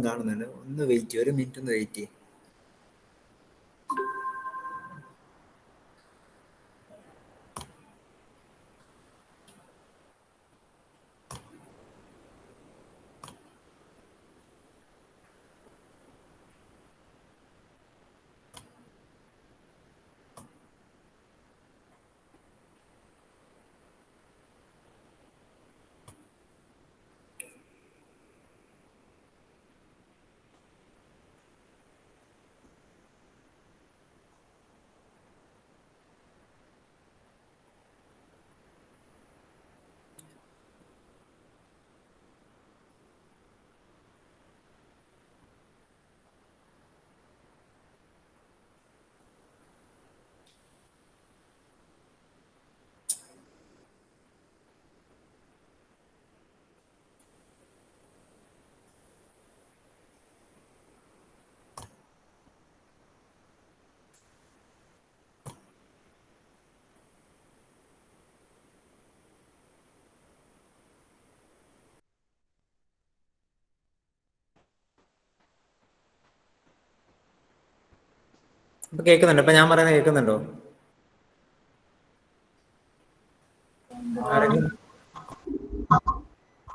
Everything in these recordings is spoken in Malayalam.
കാണുന്നുണ്ട്. ഒന്ന് വെയിറ്റ് ചെയ്യും, 1 മിനിറ്റ് ഒന്ന് വെയിറ്റ് ചെയ്യും. ഇപ്പൊ കേൾക്കുന്നുണ്ടോ? ഇപ്പൊ ഞാൻ പറയുന്നത് കേൾക്കുന്നുണ്ടോ?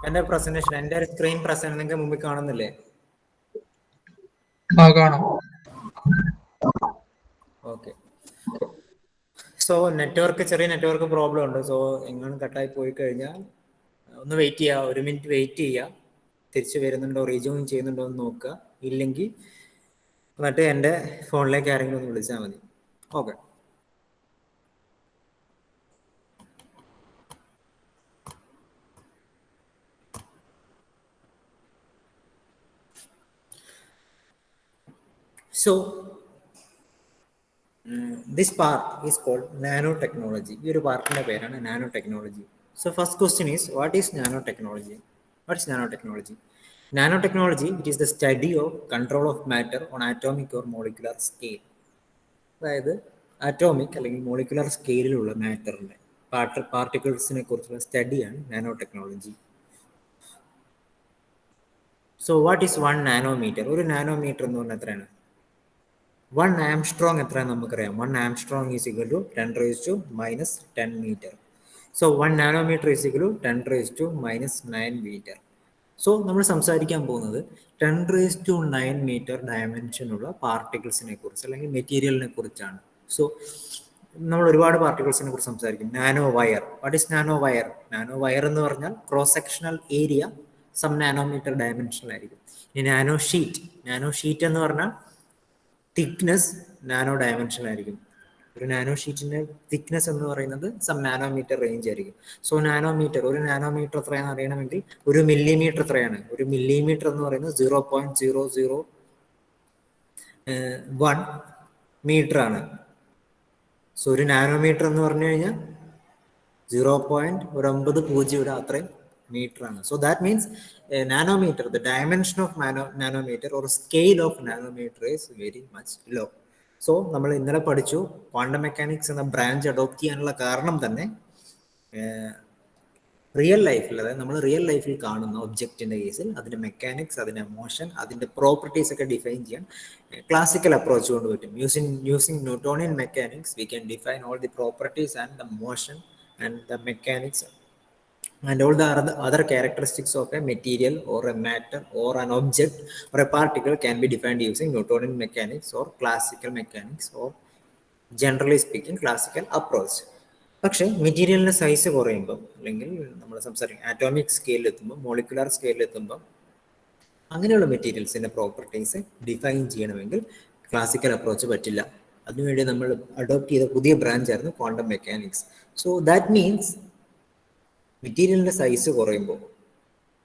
എന്റെ പ്രസന്റേഷൻ, എന്റെ സ്ക്രീൻ പ്രസന്റ് നിങ്ങൾക്ക് മുമ്പിൽ കാണുന്നില്ലേ? ഓക്കെ. സോ ചെറിയ നെറ്റ്വർക്ക് പ്രോബ്ലം ഉണ്ട്. സോ എങ്ങനെ കട്ടായി പോയി കഴിഞ്ഞാൽ ഒന്ന് വെയിറ്റ് ചെയ്യുക, 1 മിനിറ്റ് വെയിറ്റ് ചെയ്യുക. തിരിച്ചു വരുന്നുണ്ടോ, റീജോയിൻ ചെയ്യുന്നുണ്ടോ എന്ന് നോക്കുക. ഇല്ലെങ്കിൽ എന്നിട്ട് എൻ്റെ ഫോണിലേക്ക് ആരെങ്കിലും ഒന്ന് വിളിച്ചാൽ മതി. Okay. So this part is called nanotechnology. ഈ ഒരു പാർട്ടിന്റെ പേരാണ് nanotechnology. So first question is, what is nanotechnology? What is nanotechnology? Nanotechnology, it is the study of control of matter on atomic or molecular scale. അതായത് ആറ്റോമിക് അല്ലെങ്കിൽ മോളിക്കുലർ സ്കെയിലുള്ള മാറ്ററിന്റെ പാർട്ടിക്കിൾസിനെ കുറിച്ചുള്ള സ്റ്റഡിയാണ് nanotechnology. So what is 1 nanometre? ഒരു നാനോമീറ്റർ എന്ന് പറഞ്ഞാൽ എത്രയാണ്? 1 ആംസ്ട്രോങ് എത്രയാണെന്ന് നമുക്കറിയാം. 1 angstrom is equal to 10⁻⁻10 metre. So 1 nanometre is equal to 10⁻⁹ metre. So നമ്മൾ സംസാരിക്കാൻ പോകുന്നത് 10⁹9 മീറ്റർ ഡയമെൻഷനുള്ള പാർട്ടിക്കിൾസിനെ കുറിച്ച് അല്ലെങ്കിൽ മെറ്റീരിയലിനെ കുറിച്ചാണ്. സോ നമ്മൾ ഒരുപാട് പാർട്ടിക്കിൾസിനെ കുറിച്ച് സംസാരിക്കും. Nanowire. What is nanowire? Nano wire എന്ന് പറഞ്ഞാൽ cross sectional area some nanometre ഡയമെൻഷനിലായിരിക്കും. ഇനി നാനോ ഷീറ്റ് എന്ന് പറഞ്ഞാൽ തിക്നെസ് നാനോ ഡയമെൻഷനിലായിരിക്കും. ഒരു നാനോ ഷീറ്റിന്റെ തിക്നെസ് എന്ന് പറയുന്നത് സം നാനോമീറ്റർ റേഞ്ച് ആയിരിക്കും. സോ ഒരു നാനോമീറ്റർ എത്രയാണെന്ന് അറിയണമെങ്കിൽ 1 മില്ലിമീറ്റർ എത്രയാണ്? 1 മില്ലിമീറ്റർ എന്ന് പറയുന്നത് 0.001 മീറ്റർ ആണ്. സോ ഒരു നാനോമീറ്റർ എന്ന് പറഞ്ഞു കഴിഞ്ഞാൽ 0.901 അത്രയും മീറ്റർ ആണ്. So that means nanometer, the dimension of nanometer or scale of nanometer is very much low. സോ നമ്മൾ ഇന്നലെ പഠിച്ചു ക്വാണ്ടം മെക്കാനിക്സ് എന്ന ബ്രാഞ്ച് അഡോപ്റ്റ് ചെയ്യാനുള്ള കാരണം തന്നെ റിയൽ ലൈഫിൽ, അതായത് നമ്മൾ റിയൽ ലൈഫിൽ കാണുന്ന ഒബ്ജക്റ്റിന്റെ കേസിൽ അതിന്റെ മെക്കാനിക്സ്, അതിന്റെ മോഷൻ, അതിന്റെ പ്രോപ്പർട്ടീസ് ഒക്കെ ഡിഫൈൻ ചെയ്യാൻ ക്ലാസിക്കൽ അപ്രോച്ച് കൊണ്ട് പറ്റും. Using Newtonian mechanics we can define all the properties and the motion and the mechanics and all the other characteristics of a material or a matter or an object or a particle can be defined using Newtonian mechanics or classical mechanics or generally speaking classical approach. പക്ഷേ മെറ്റീരിയലിന്റെ സൈസ് കുറയുമ്പോൾ അല്ലെങ്കിൽ നമ്മൾ സംസാരിക്കും ആറ്റോമിക് സ്കെയിലിൽ എത്തുമ്പോൾ, മോളിക്കുലർ സ്കെയിലിൽ എത്തുമ്പോൾ അങ്ങനെയുള്ള മെറ്റീരിയൽസിന്റെ പ്രോപ്പർട്ടീസ് ഡിഫൈൻ ചെയ്യണമെങ്കിൽ ക്ലാസിക്കൽ അപ്രോച്ച് പറ്റില്ല. അതിനുവേണ്ടി നമ്മൾ അഡോപ്റ്റ് ചെയ്ത പുതിയ ബ്രാഞ്ച് ആയിരുന്നു quantum mechanics. So that means മെറ്റീരിയലിന്റെ സൈസ് കുറയുമ്പോൾ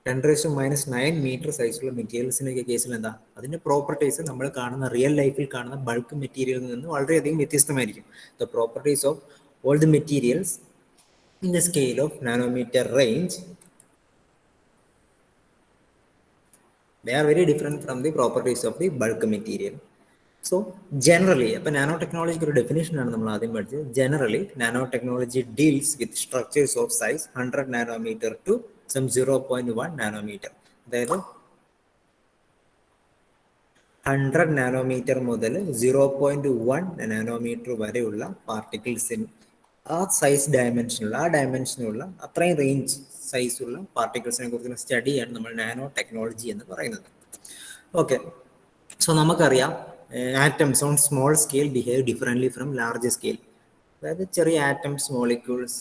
10⁻⁹ മീറ്റർ സൈസുള്ള മെറ്റീരിയൽസിന്റെ കേസിൽ എന്താ, അതിന്റെ പ്രോപ്പർട്ടീസ് നമ്മൾ കാണുന്ന റിയൽ ലൈഫിൽ കാണുന്ന ബൾക്ക് മെറ്റീരിയലിൽ നിന്ന് വളരെയധികം വ്യത്യസ്തമായിരിക്കും. The properties of all the materials in the scale of nanometer range, they are very different from the properties of the bulk material. So generally, അപ്പം നാനോ ടെക്നോളജിക്ക് ഒരു ഡെഫിനേഷനാണ് നമ്മൾ ആദ്യം പഠിച്ചത്. Generally nanotechnology deals with structures of size 100 nanometer to some 0.1 nanometer. അതായത് 100 നാനോമീറ്റർ മുതൽ 0.1 നാനോമീറ്റർ വരെയുള്ള പാർട്ടിക്കിൾസിന് ആ സൈസ് ഡയമെൻഷനുള്ള അത്രയും റേഞ്ച് സൈസുള്ള പാർട്ടിക്കിൾസിനെ കുറിച്ചുള്ള സ്റ്റഡിയാണ് നമ്മൾ നാനോ ടെക്നോളജി എന്ന് പറയുന്നത്. ഓക്കെ, സോ നമുക്കറിയാം atoms on small scale behave differently from large scale. അതായത് ചെറിയ ആറ്റംസ്, മോളിക്യൂൾസ്,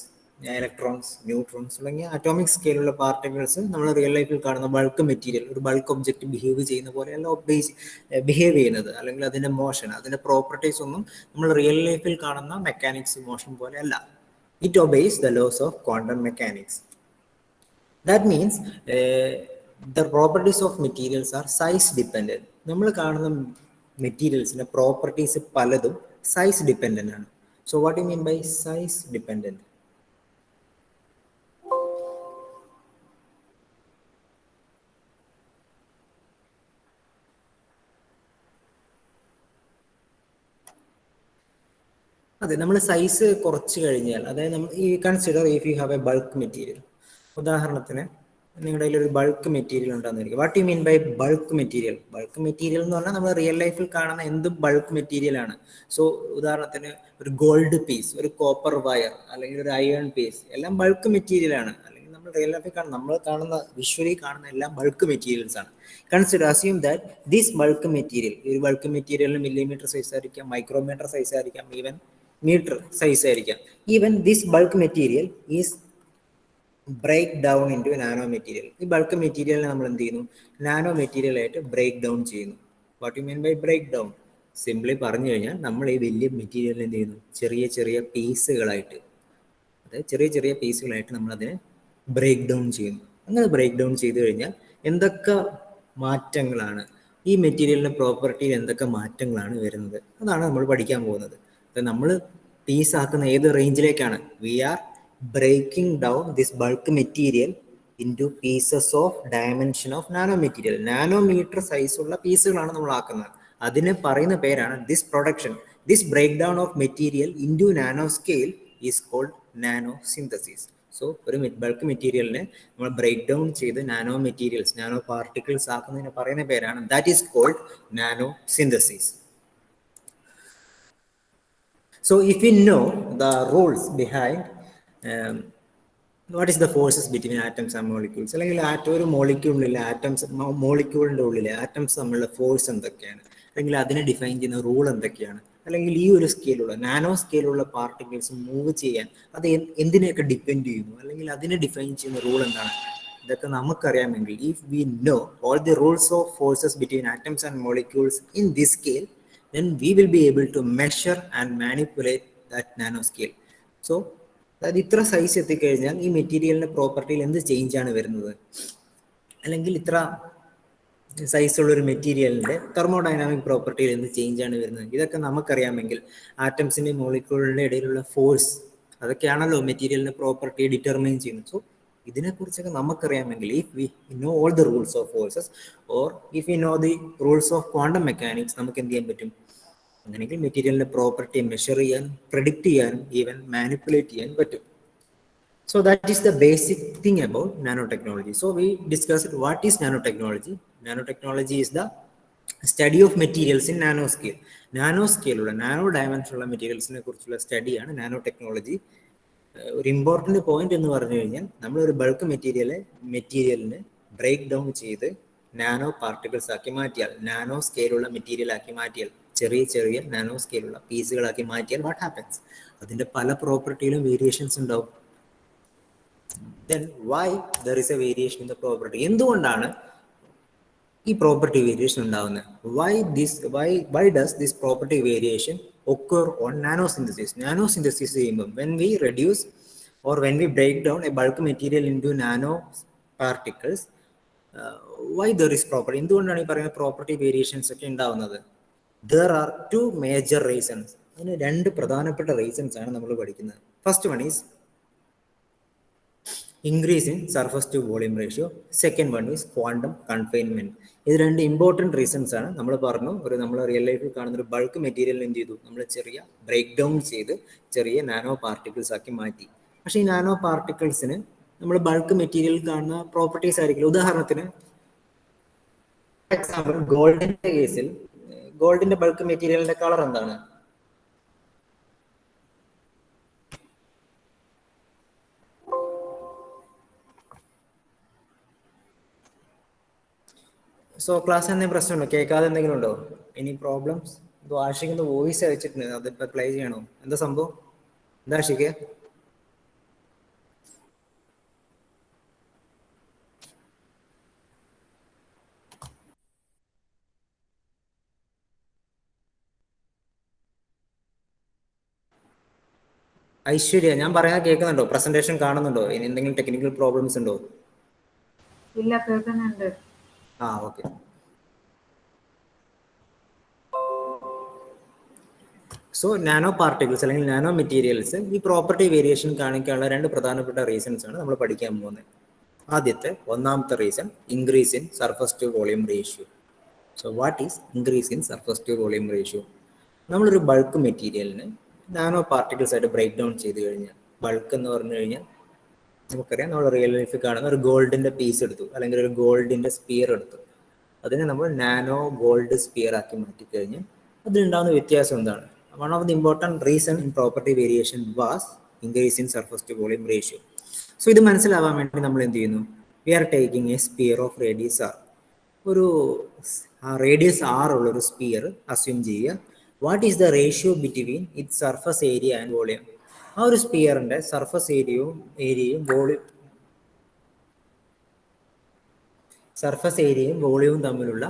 ഇലക്ട്രോൺസ്, ന്യൂട്രോൺസ് തുടങ്ങിയ അറ്റോമിക് സ്കെയിലുള്ള പാർട്ടിക്കിൾസ് നമ്മൾ റിയൽ ലൈഫിൽ കാണുന്ന ബൾക്ക് മെറ്റീരിയൽ, ഒരു ബൾക്ക് ഒബ്ജക്റ്റ് ബിഹേവ് ചെയ്യുന്ന പോലെയല്ല ബിഹേവ് ചെയ്യുന്നത്. അല്ലെങ്കിൽ അതിൻ്റെ മോഷൻ, അതിൻ്റെ പ്രോപ്പർട്ടീസ് ഒന്നും നമ്മൾ റിയൽ ലൈഫിൽ കാണുന്ന മെക്കാനിക്സ് മോഷൻ പോലെയല്ല. It obeys the laws of quantum mechanics. That means the properties of materials are size dependent. നമ്മൾ കാണുന്ന മെറ്റീരിയൽസിൻ്റെ പ്രോപ്പർട്ടീസ് പലതും സൈസ് ഡിപ്പെൻഡൻ്റ് ആണ്. So what you mean by size dependent? അതെ, നമ്മൾ സൈസ് കുറച്ച് കഴിഞ്ഞാൽ, അതായത് നമ്മൾ ഈ consider if you have a bulk material. ഉദാഹരണത്തിന് നിങ്ങളുടെ കയ്യിൽ ഒരു ബൾക്ക് മെറ്റീരിയൽ ഉണ്ടെന്നിരിക്കും. What you mean by bulk material? Bulk material എന്ന് പറഞ്ഞാൽ നമ്മൾ റിയൽ ലൈഫിൽ കാണുന്ന എന്തും ബൾക്ക് മെറ്റീരിയൽ ആണ്. സോ ഉദാഹരണത്തിന് ഒരു ഗോൾഡ് പീസ്, ഒരു കോപ്പർ വയർ, അല്ലെങ്കിൽ ഒരു അയൺ പീസ്, എല്ലാം ബൾക്ക് മെറ്റീരിയൽ ആണ്. അല്ലെങ്കിൽ നമ്മൾ റിയൽ ലൈഫിൽ നമ്മൾ കാണുന്ന വിഷ്വലി കാണുന്ന എല്ലാം ബൾക്ക് മെറ്റീരിയൽസ് ആണ്. Consider, assume that this bulk material, ഒരു ബൾക്ക് മെറ്റീരിയലിന് മില്ലിമീറ്റർ സൈസ് ആയിരിക്കാം, മൈക്രോമീറ്റർ സൈസ് ആയിരിക്കാം, ഈവൻ മീറ്റർ സൈസ് ആയിരിക്കാം. Even this bulk material is break down in to nano material. ഈ ബൾക്ക് മെറ്റീരിയലിനെ നമ്മൾ എന്ത് ചെയ്യുന്നു? നാനോ മെറ്റീരിയൽ ആയിട്ട് ബ്രേക്ക് ഡൗൺ ചെയ്യുന്നു. What you mean by break down? Simply പറഞ്ഞു കഴിഞ്ഞാൽ നമ്മൾ ഈ വലിയ മെറ്റീരിയലിനെ എന്ത് ചെയ്യുന്നു? ചെറിയ ചെറിയ പീസുകളായിട്ട്, അതായത് ചെറിയ ചെറിയ പീസുകളായിട്ട് നമ്മൾ അതിനെ ബ്രേക്ക് ഡൗൺ ചെയ്യുന്നു. അങ്ങനെ ബ്രേക്ക് ഡൗൺ ചെയ്തു കഴിഞ്ഞാൽ എന്തൊക്കെ മാറ്റങ്ങളാണ് ഈ മെറ്റീരിയലിൻ്റെ പ്രോപ്പർട്ടിയിൽ, എന്തൊക്കെ മാറ്റങ്ങളാണ് വരുന്നത്, അതാണ് നമ്മൾ പഠിക്കാൻ പോകുന്നത്. നമ്മൾ പീസ് ആക്കുന്ന ഏത് റേഞ്ചിലേക്കാണ്? We are breaking down this bulk material into pieces of dimension of nanomaterial. Nanometer സൈസുള്ള പീസുകളാണ് നമ്മൾ ആക്കുന്നത്. അതിനെ പറയുന്ന പേരാണ് this production. This breakdown of material into nanoscale is called nanosynthesis. സോ ഒരു ബൾക്ക് മെറ്റീരിയലിനെ നമ്മൾ ബ്രേക്ക് ഡൗൺ ചെയ്ത് നാനോ മെറ്റീരിയൽസ്, നാനോ പാർട്ടിക്കിൾസ് ആക്കുന്നതിന് പറയുന്ന പേരാണ്, that is called nano synthesis. So if we know the rules behind what is the forces between atoms and molecules, അല്ലെങ്കിൽ ഒരു മോളിക്യൂളിലെ മോളിക്യൂളിൻ്റെ ഉള്ളിലെ ആറ്റംസ് തമ്മിലുള്ള ഫോഴ്സ് എന്തൊക്കെയാണ്, അല്ലെങ്കിൽ അതിനെ ഡിഫൈൻ ചെയ്യുന്ന റൂൾ എന്തൊക്കെയാണ്, അല്ലെങ്കിൽ ഈ ഒരു സ്കെയിലുള്ള നാനോ സ്കെയിലുള്ള പാർട്ടിക്കിൾസ് മൂവ് ചെയ്യാൻ അത് എന്തിനെയൊക്കെ ഡിപ്പെൻഡ് ചെയ്യുന്നു, അല്ലെങ്കിൽ അതിനെ ഡിഫൈൻ ചെയ്യുന്ന റൂൾ എന്താണ്, ഇതൊക്കെ നമുക്കറിയാമെങ്കിൽ, if we know all the rules of forces between atoms and molecules in this scale, then we will be able to measure and manipulate that nanoscale. So അതായത് ഇത്ര സൈസ് എത്തിക്കഴിഞ്ഞാൽ ഈ മെറ്റീരിയലിൻ്റെ പ്രോപ്പർട്ടിയിൽ എന്ത് ചേഞ്ചാണ് വരുന്നത്, അല്ലെങ്കിൽ ഇത്ര സൈസുള്ളൊരു മെറ്റീരിയലിൻ്റെ തെർമോഡൈനാമിക് പ്രോപ്പർട്ടിയിൽ എന്ത് ചേഞ്ചാണ് വരുന്നത്, ഇതൊക്കെ നമുക്കറിയാമെങ്കിൽ ആറ്റംസിൻ്റെ മോളിക്യൂളിൻ്റെ ഇടയിലുള്ള ഫോഴ്സ്, അതൊക്കെയാണല്ലോ മെറ്റീരിയലിൻ്റെ പ്രോപ്പർട്ടി ഡിറ്റർമൈൻ ചെയ്യുന്നത്. സോ ഇതിനെക്കുറിച്ചൊക്കെ നമുക്കറിയാമെങ്കിൽ, if we know all the rules of forces or if we know the rules of quantum mechanics, നമുക്ക് എന്ത് ചെയ്യാൻ പറ്റും? അങ്ങനെയെങ്കിൽ മെറ്റീരിയലിൻ്റെ പ്രോപ്പർട്ടി മെഷർ ചെയ്യാനും പ്രെഡിക്റ്റ് ചെയ്യാനും ഈവൻ മാനിപ്പുലേറ്റ് ചെയ്യാൻ പറ്റും. So that is the basic thing about nanotechnology. So we discussed what is nanotechnology. Nanotechnology is the study of materials in nanoscale. Nanoscale ഉള്ള നാനോ ഡയമെൻഷനുള്ള മെറ്റീരിയൽസിനെ കുറിച്ചുള്ള സ്റ്റഡിയാണ് നാനോടെക്നോളജി. ഒരു ഇമ്പോർട്ടൻ്റ് പോയിന്റ് എന്ന് പറഞ്ഞു കഴിഞ്ഞാൽ, നമ്മളൊരു ബൾക്ക് മെറ്റീരിയലിന് ബ്രേക്ക് ഡൗൺ ചെയ്ത് നാനോ പാർട്ടിക്കിൾസ് ആക്കി മാറ്റിയാൽ, നാനോ സ്കെയിലുള്ള മെറ്റീരിയൽ ആക്കി മാറ്റിയാൽ, ചെറിയ ചെറിയ നാനോ സ്കെയിലുള്ള പീസുകളാക്കി മാറ്റിയാൽ വാട്ട് ഹാപ്പൻസ്? അതിൻ്റെ പല പ്രോപ്പർട്ടിയിലും വേരിയേഷൻസ് ഉണ്ടാവും. Then why there is a variation in the property? എന്തുകൊണ്ടാണ് ഈ പ്രോപ്പർട്ടി വേരിയേഷൻ ഉണ്ടാകുന്നത്? Why does this property variation occur on nanosynthesis? Nanosynthesis ചെയ്യുമ്പോൾ when we reduce or when we break down a bulk material into nano particles, why there is property? എന്തുകൊണ്ടാണ് ഈ പറയുന്ന പ്രോപ്പർട്ടി വേരിയേഷൻസ് ഒക്കെ ഉണ്ടാവുന്നത്? There are two major reasons. അതിന് രണ്ട് പ്രധാനപ്പെട്ട റീസൺസ് ആണ് നമ്മൾ പഠിക്കുന്നത്. First one is increase in surface to volume ratio. Second one is quantum confinement. ഇത് രണ്ട് ഇമ്പോർട്ടൻറ്റ് റീസൺസ് ആണ്. നമ്മൾ പറഞ്ഞു, നമ്മൾ റിയൽ ലൈഫിൽ കാണുന്ന ഒരു ബൾക്ക് മെറ്റീരിയൽ എന്ത് ചെയ്തു? നമ്മൾ ചെറിയ ബ്രേക്ക് ഡൗൺ ചെയ്ത് ചെറിയ നാനോ പാർട്ടിക്കിൾസ് ആക്കി മാറ്റി. പക്ഷേ ഈ നാനോ പാർട്ടിക്കിൾസിന് നമ്മൾ ബൾക്ക് മെറ്റീരിയൽ കാണുന്ന പ്രോപ്പർട്ടീസ് ആയിരിക്കില്ല. ഉദാഹരണത്തിന് എക്സാമ്പിൾ, ഗോൾഡിൻ്റെ കേസിൽ ഗോൾഡിന്റെ ബൾക്ക് മെറ്റീരിയലിന്റെ കളർ എന്താണ്? സോ ക്ലാസ് എന്തെങ്കിലും പ്രശ്നമുണ്ടോ? കേൾക്കാതെ എന്തെങ്കിലും ഉണ്ടോ? Any problems? ആഷിഖിന്റെ വോയിസ് അയച്ചിട്ടുണ്ട്, അതിപ്പോ പ്ലേ ചെയ്യണോ? എന്താ സംഭവം? എന്താ ആഷിഖ്? ഐശ്വര്യ, ഞാൻ പറയാൻ കേൾക്കുന്നുണ്ടോ? പ്രസന്റേഷൻ കാണുന്നുണ്ടോ? ഇനി എന്തെങ്കിലും ടെക്നിക്കൽ പ്രോബ്ലംസ് ഉണ്ടോ? ഇല്ല, കേൾക്കുന്നുണ്ട്. ഓക്കെ. സോ നാനോ പാർട്ടിക്കിൾസ് അല്ലെങ്കിൽ നാനോ മെറ്റീരിയൽസ് ഈ പ്രോപ്പർട്ടി വേരിയേഷൻ കാണിക്കാനുള്ള രണ്ട് പ്രധാനപ്പെട്ട റീസൺസ് ആണ് നമ്മൾ പഠിക്കാൻ പോകുന്നത്. ആദ്യത്തെ ഒന്നാമത്തെ reason, increase in surface to volume ratio. So what is increase in surface to volume ratio? നമ്മളൊരു ബൾക്ക് മെറ്റീരിയലിന് നാനോ പാർട്ടിക്കിൾസ് ആയിട്ട് ബ്രേക്ക് ഡൗൺ ചെയ്ത് കഴിഞ്ഞാൽ, ബൾക്ക് എന്ന് പറഞ്ഞു കഴിഞ്ഞാൽ നമുക്കറിയാം, നമ്മൾ റിയൽ ലൈഫിൽ കാണുന്ന ഒരു ഗോൾഡിന്റെ പീസ് എടുത്തു അല്ലെങ്കിൽ ഒരു ഗോൾഡിന്റെ സ്പിയർ എടുത്തു, അതിനെ നമ്മൾ നാനോ ഗോൾഡ് സ്പിയർ ആക്കി മാറ്റിക്കഴിഞ്ഞാൽ അതിലുണ്ടാകുന്ന വ്യത്യാസം എന്താണ്? One of the important reason in property variation was increase in surface to volume ratio. So ഇത് മനസ്സിലാവാൻ വേണ്ടി നമ്മൾ എന്ത് ചെയ്യുന്നു? We are taking a sphere of radius r. ഒരു റേഡിയസ് ആർ ഉള്ള ഒരു സ്പിയർ അസ്യൂം ചെയ്യുക. What is the ratio between it surface area and volume? ആ ഒരു സ്പിയറിന്റെ സർഫസ് ഏരിയയും വോളിയവും തമ്മിലുള്ള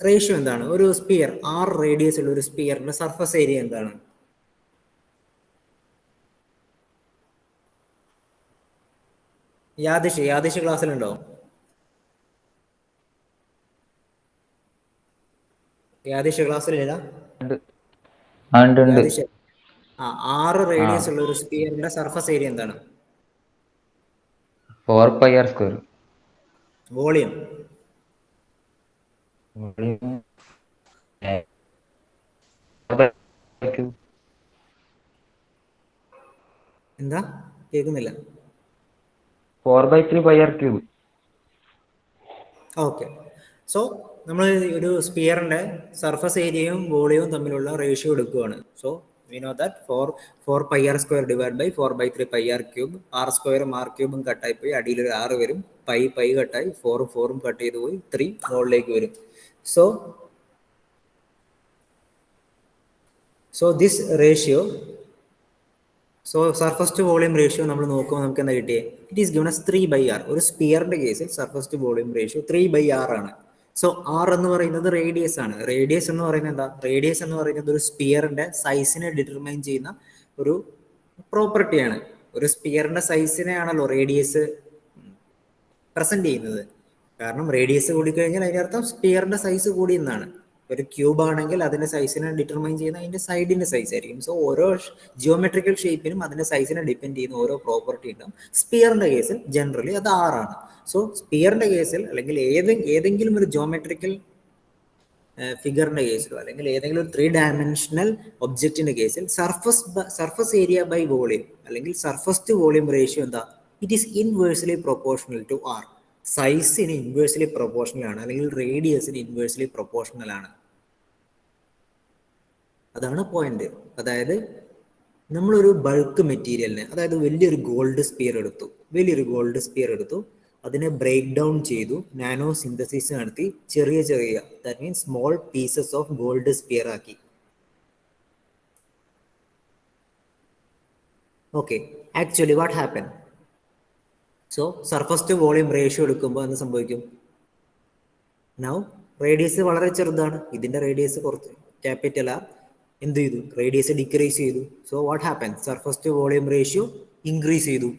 റേഷ്യോ എന്താണ്? ഒരു സ്പിയർ, 6 റേഡിയസ് ഉള്ള ഒരു സ്പിയറിന്റെ സർഫസ് ഏരിയ എന്താണ്? യാദിഷ് ക്ലാസ്സിലുണ്ടോ? യാദിഷ് ക്ലാസ്സിലില്ല? 6 റേഡിയസ് ഉള്ള ഒരു സ്പിയറിന്റെ സർഫസ് ഏരിയ എന്താണ്? 4πr². വോളിയം എന്താ? കേൾക്കുന്നില്ല. 4/3πr³. ഓക്കെ. സോ നമ്മൾ ഒരു സ്പിയറിന്റെ സർഫസ് ഏരിയയും വോളിയവും തമ്മിലുള്ള റേഷ്യോ എടുക്കുകയാണ്. So we know that 4πr² divide by 4/3πr³. r²ഉം കട്ടായി പോയി, അടിയിൽ ഒരു 6 വരും, പൈ കട്ടായി, 4ഉം കട്ട് ചെയ്ത് പോയി, 3 മുകളിലേക്ക് വരും. So this ratio, so surface to volume ratio നമ്മൾ നോക്കുമ്പോൾ നമുക്ക് എന്താ കിട്ടിയേ? It is given as 3/r. ഒരു സ്പിയറിന്റെ കേസിൽ surface to volume ratio 3/r ആണ്. സോ ആർ എന്ന് പറയുന്നത് റേഡിയസ് ആണ്. റേഡിയസ് എന്ന് പറയുന്നത് എന്താ? റേഡിയസ് എന്ന് പറയുന്നത് ഒരു സ്പിയറിന്റെ സൈസിനെ ഡിറ്റർമൈൻ ചെയ്യുന്ന ഒരു പ്രോപ്പർട്ടിയാണ്. ഒരു സ്പിയറിന്റെ സൈസിനെ ആണല്ലോ റേഡിയസ് പ്രസന്റ് ചെയ്യുന്നത്. കാരണം റേഡിയസ് കൂടിക്കഴിഞ്ഞാൽ അതിന്റെ അർത്ഥം സ്പിയറിന്റെ സൈസ് കൂടി എന്നാണ്. ഒരു ക്യൂബ് ആണെങ്കിൽ അതിന്റെ സൈസിനെ ഡിറ്റർമൈൻ ചെയ്യുന്ന അതിന്റെ സൈഡിന്റെ സൈസ് ആയിരിക്കും. സോ ഓരോ ജിയോമെട്രിക്കൽ ഷേപ്പിനും അതിന്റെ സൈസിനെ ഡിപ്പെൻഡ് ചെയ്യുന്ന ഓരോ പ്രോപ്പർട്ടി ഉണ്ടാവും. സ്പിയറിന്റെ കേസിൽ ജനറലി അത് 6 ആണ്. സോ സ്പിയറിന്റെ കേസിൽ അല്ലെങ്കിൽ ഏതെങ്കിലും ഒരു ജിയോമെട്രിക്കൽ ഫിഗറിന്റെ കേസിലോ അല്ലെങ്കിൽ ഏതെങ്കിലും ഒരു 3 ഡയമെൻഷണൽ ഒബ്ജക്റ്റിന്റെ കേസിൽ സർഫസ് ഏരിയ ബൈ വോളിയം അല്ലെങ്കിൽ സർഫസ് ടു വോളിയം റേഷ്യോ എന്താ? It is inversely proportional to R. സൈസിന് ഇൻവേഴ്സ്ലി പ്രൊപ്പോർഷണൽ ആണ്, അല്ലെങ്കിൽ റേഡിയസിന് ഇൻവേഴ്സ്ലി പ്രൊപ്പോർഷണൽ ആണ്. അതാണ് പോയിന്റ്. അതായത് നമ്മളൊരു ബൾക്ക് മെറ്റീരിയലിനെ, അതായത് വലിയൊരു ഗോൾഡ് സ്പിയർ എടുത്തു, അതിനെ ബ്രേക്ക് ഡൗൺ ചെയ്തു, നാനോ സിന്തസിസ് നടത്തി, ചെറിയ that means small pieces of gold sphere ആക്കി. Okay, actually what happen? So surface to volume ratio എടുക്കുമ്പോൾ എന്ത് സംഭവിക്കും? നൗ റേഡിയസ് വളരെ ചെറുതാണ്, ഇതിന്റെ റേഡിയസ് കുറച്ച് ക്യാപിറ്റൽ ആർ. എന്ത് ചെയ്തു? റേഡിയസ് ഡിക്രീസ് ചെയ്തു. So what happen? Surface to volume ratio increase ചെയ്തു.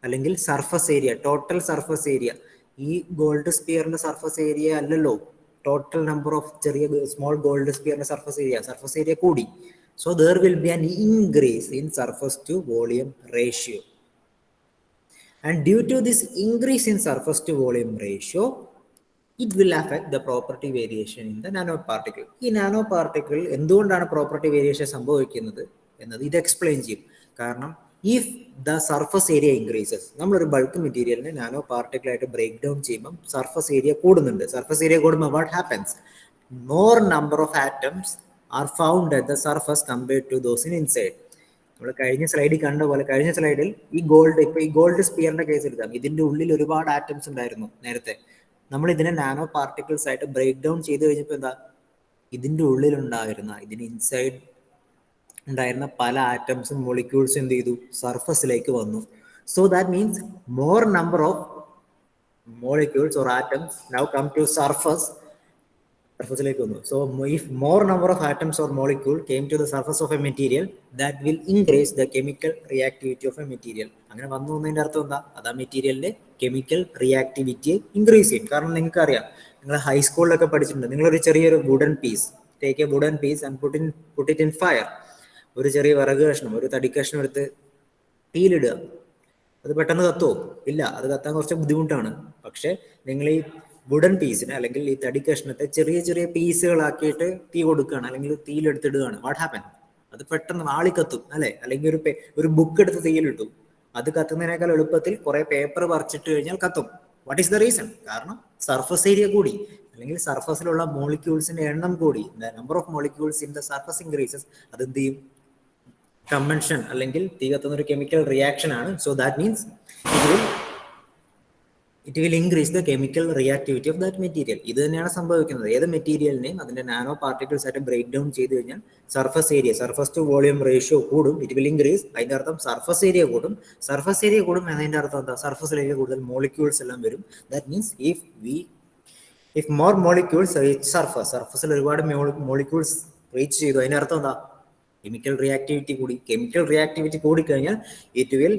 അല്ലെങ്കിൽ surface area, total surface area, ഈ ഗോൾഡ് സ്പിയറിന്റെ സർഫസ് ഏരിയ അല്ലല്ലോ, total number of small gold സ്പിയറിന്റെ സർഫസ് ഏരിയ കൂടി. So there will be an increase in surface to volume ratio. And due to this increase in surface to volume ratio, it will affect the property variation in the nanoparticle. ഈ നാനോ പാർട്ടിക്കിൾ എന്തുകൊണ്ടാണ് പ്രോപ്പർട്ടി വേരിയേഷൻ സംഭവിക്കുന്നത് എന്നത് ഇത് എക്സ്പ്ലെയിൻ ചെയ്യും. കാരണം if the surface area increases, നമ്മളൊരു ബൾക്ക് മെറ്റീരിയലിനെ നാനോ പാർട്ടിക്കിൾ ആയിട്ട് ബ്രേക്ക് ഡൗൺ ചെയ്യുമ്പോൾ സർഫസ് ഏരിയ കൂടുന്നുണ്ട്. സർഫസ് ഏരിയ കൂടുമ്പോൾ what happens? more number of atoms are found at the surface compared to those in inside. നമ്മൾ കഴിഞ്ഞ സ്ലൈഡിൽ കണ്ട പോലെ കഴിഞ്ഞ സ്ലൈഡിൽ ഈ ഗോൾഡ് സ്പിയറിന്റെ കേസ് എടുക്കാം. ഇതിന്റെ ഉള്ളിൽ ഒരുപാട് ആറ്റംസ് ഉണ്ടായിരുന്നു നേരത്തെ. നമ്മൾ ഇതിനെ നാനോ പാർട്ടിക്കിൾസ് ആയിട്ട് ബ്രേക്ക് ഡൗൺ ചെയ്ത് കഴിഞ്ഞപ്പോൾ എന്താ, ഇതിന്റെ ഉള്ളിലുണ്ടായിരുന്ന ഇതിന് ഇൻസൈഡ് ഉണ്ടായിരുന്ന പല ആറ്റംസും മോളിക്യൂൾസും എന്ത് ചെയ്തു, സർഫസിലേക്ക് വന്നു. So that means more number of molecules or atoms now come to surface like so if more number of atoms or molecule came to the surface of a material, that will increase the chemical reactivity of a material. അങ്ങനെ വന്നു എന്നതിന്റെ അർത്ഥം എന്താ, അത് ആ മെറ്റീരിയലിന്റെ കെമിക്കൽ റിയാക്ടിവിറ്റിയെ ഇൻക്രീസ് ചെയ്യും. കാരണം നിങ്ങൾക്ക് അറിയാം, നിങ്ങൾ ഹൈസ്കൂളിലൊക്കെ പഠിച്ചിട്ടുണ്ട്, നിങ്ങളൊരു ചെറിയൊരു wooden piece, take a wooden piece and put it in fire. ഒരു ചെറിയ വിറക് കഷ്ണം, ഒരു തടി കഷ്ണം എടുത്ത് തീയിലിടുക, അത് പെട്ടെന്ന് കത്തുമോ? ഇല്ല, അത് കത്താൻ കുറച്ച് ബുദ്ധിമുട്ടാണ്. പക്ഷെ നിങ്ങൾ ഈ വുഡൻ പീസിനെ അല്ലെങ്കിൽ ഈ തടി കഷ്ണത്തെ ചെറിയ ചെറിയ പീസുകളാക്കിയിട്ട് തീ കൊടുക്കുകയാണ്, അല്ലെങ്കിൽ തീയിലെടുത്തിടുകയാണ്, വാട്ട് ഹാപ്പൻ? അത് പെട്ടെന്ന് ആളി കത്തും അല്ലെ? അല്ലെങ്കിൽ ഒരു ബുക്ക് എടുത്ത് തീയിലിട്ടു, അത് കത്തുന്നതിനേക്കാൾ എളുപ്പത്തിൽ കുറെ പേപ്പർ പറിച്ചിട്ട് കഴിഞ്ഞാൽ കത്തും. What is the reason? കാരണം സർഫസ് ഏരിയ കൂടി, അല്ലെങ്കിൽ സർഫസിലുള്ള മോളിക്യൂൾസിന്റെ എണ്ണം കൂടി. The number of molecules in the surface increases. അത് എന്ത് ചെയ്യും? കമ്പൻഷൻ അല്ലെങ്കിൽ തീ കത്തുന്ന ഒരു കെമിക്കൽ റിയാക്ഷൻ ആണ്. So that means it will increase the chemical reactivity of that material. ഇത് തന്നെയാണ് സംഭവിക്കുന്നത്. ഏത് മെറ്റീരിയലിനെയും അതിന്റെ നാനോ പാർട്ടിക്കിൾസ് ആയിട്ട് ബ്രേക്ക് ഡൗൺ ചെയ്ത് കഴിഞ്ഞാൽ surface area, surface to volume ratio കൂടും. It will increase. അതിന്റെ അർത്ഥം സർഫസ് ഏരിയ കൂടും. സർഫസ് ഏരിയ കൂടും എന്നതിന്റെ അർത്ഥം എന്താ? സർഫസിലേക്ക് കൂടുതൽ മോളിക്യൂൾസ് എല്ലാം വരും. That means if more molecules reach surface, സർഫസിൽ ഒരുപാട് മോളിക്യൂൾസ് റീച്ച് ചെയ്തു, അതിന്റെ അർത്ഥം എന്താ? കെമിക്കൽ റിയാക്ടിവിറ്റി കൂടി. കെമിക്കൽ റിയാക്ടിവിറ്റി കൂടിക്കഴിഞ്ഞാൽ it will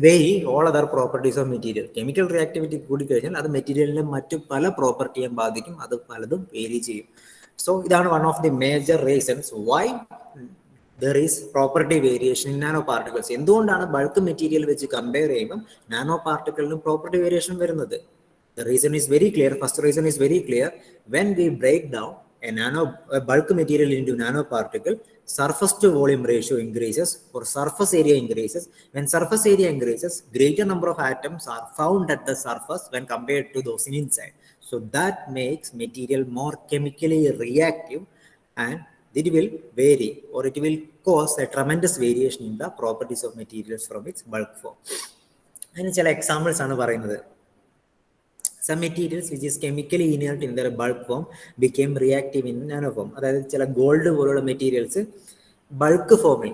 vary all other properties of material. Chemical reactivity കൂടിക്കഴിഞ്ഞാൽ അത് മെറ്റീരിയലിന്റെ മറ്റു പല പ്രോപ്പർട്ടിയെ ബാധിക്കും, അത് പലതും വേരി ചെയ്യും. സോ ഇതാണ് one of the major reasons Y there is property variation in nano particles. എന്തുകൊണ്ടാണ് ബൾക്ക് മെറ്റീരിയൽ വെച്ച് കമ്പയർ ചെയ്യുമ്പോൾ നാനോ പാർട്ടിക്കിളിനും പ്രോപ്പർട്ടി വേരിയേഷൻ വരുന്നത്? The reason is very clear. First reason is very clear. When we break down a bulk material into nanoparticle, surface to volume ratio increases or surface area increases. When surface area increases, greater number of atoms are found at the surface when compared to those in inside. So that makes material more chemically reactive, and it will vary or it will cause a tremendous variation in the properties of materials from its bulk form. അതിന് ചില എക്സാമ്പിൾസ് ആണ് പറയുന്നത്. Some materials which is chemically inert in their bulk form became reactive in nano form. അതായത് ചില ഗോൾഡ് പോലുള്ള മെറ്റീരിയൽസ് ബൾക്ക് ഫോമിൽ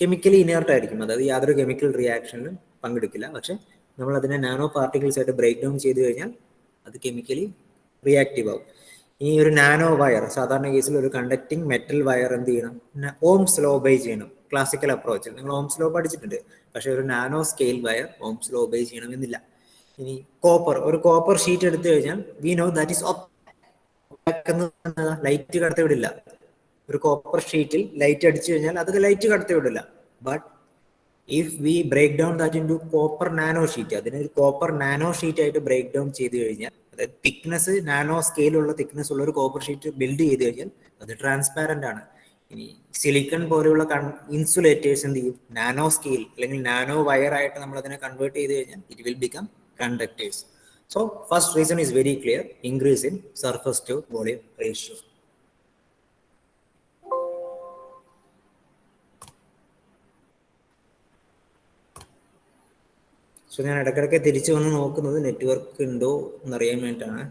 കെമിക്കലി ഇനേർട്ട് ആയിരിക്കും, അതായത് യാതൊരു കെമിക്കൽ റിയാക്ഷനിലും പങ്കെടുക്കില്ല. പക്ഷെ നമ്മൾ അതിനെ നാനോ പാർട്ടിക്കിൾസ് ആയിട്ട് ബ്രേക്ക് ഡൗൺ ചെയ്ത് കഴിഞ്ഞാൽ അത് കെമിക്കലി റിയാക്റ്റീവ് ആവും. ഇനി ഒരു നാനോ വയർ, സാധാരണ കേസിൽ ഒരു കണ്ടക്ടിങ് മെറ്റൽ വയർ എന്ത് ചെയ്യണം? ഓംസ് ലോ ഒബേ ചെയ്യണം. ക്ലാസിക്കൽ അപ്രോച്ചിൽ നിങ്ങൾ ഓംസ് ലോ പഠിച്ചിട്ടുണ്ട്. പക്ഷെ ഒരു nano scale wire Ohm's law obey ചെയ്യണമെന്നില്ല. ഇനി ഒരു കോപ്പർ ഷീറ്റ് എടുത്തു കഴിഞ്ഞാൽ we know that is light കടത്തിവിടില്ല. ഒരു കോപ്പർ ഷീറ്റിൽ ലൈറ്റ് അടിച്ചു കഴിഞ്ഞാൽ അത് ലൈറ്റ് കടത്തിവിടില്ല. But if we break down that into copper nano sheet, അതിനൊരു കോപ്പർ നാനോ ഷീറ്റ് ആയിട്ട് ബ്രേക്ക് ഡൗൺ ചെയ്ത് കഴിഞ്ഞാൽ, അതായത് തിക്നെസ് നാനോ സ്കെയിലുള്ള തിക്നെസ് ഉള്ള ഒരു കോപ്പർ ഷീറ്റ് ബിൽഡ് ചെയ്ത് കഴിഞ്ഞാൽ അത് ട്രാൻസ്പാരന്റ് ആണ്. ഇനി സിലിക്കൺ പോലെയുള്ള ഇൻസുലേറ്റേഴ്സ് എന്ത് ചെയ്യും? നാനോ സ്കെയിൽ അല്ലെങ്കിൽ നാനോ വയർ ആയിട്ട് നമ്മൾ അതിനെ കൺവേർട്ട് ചെയ്ത് കഴിഞ്ഞാൽ it will become conductors. So first reason is very clear, increase in surface to volume ratio. So ഞാൻ ഇടയ്ക്കിടയ്ക്ക് തിരിച്ചു വന്ന് നോക്കുന്നത് നെറ്റ്വർക്ക് ഉണ്ടോ എന്നറിയാൻ വേണ്ടിയിട്ടാണ്.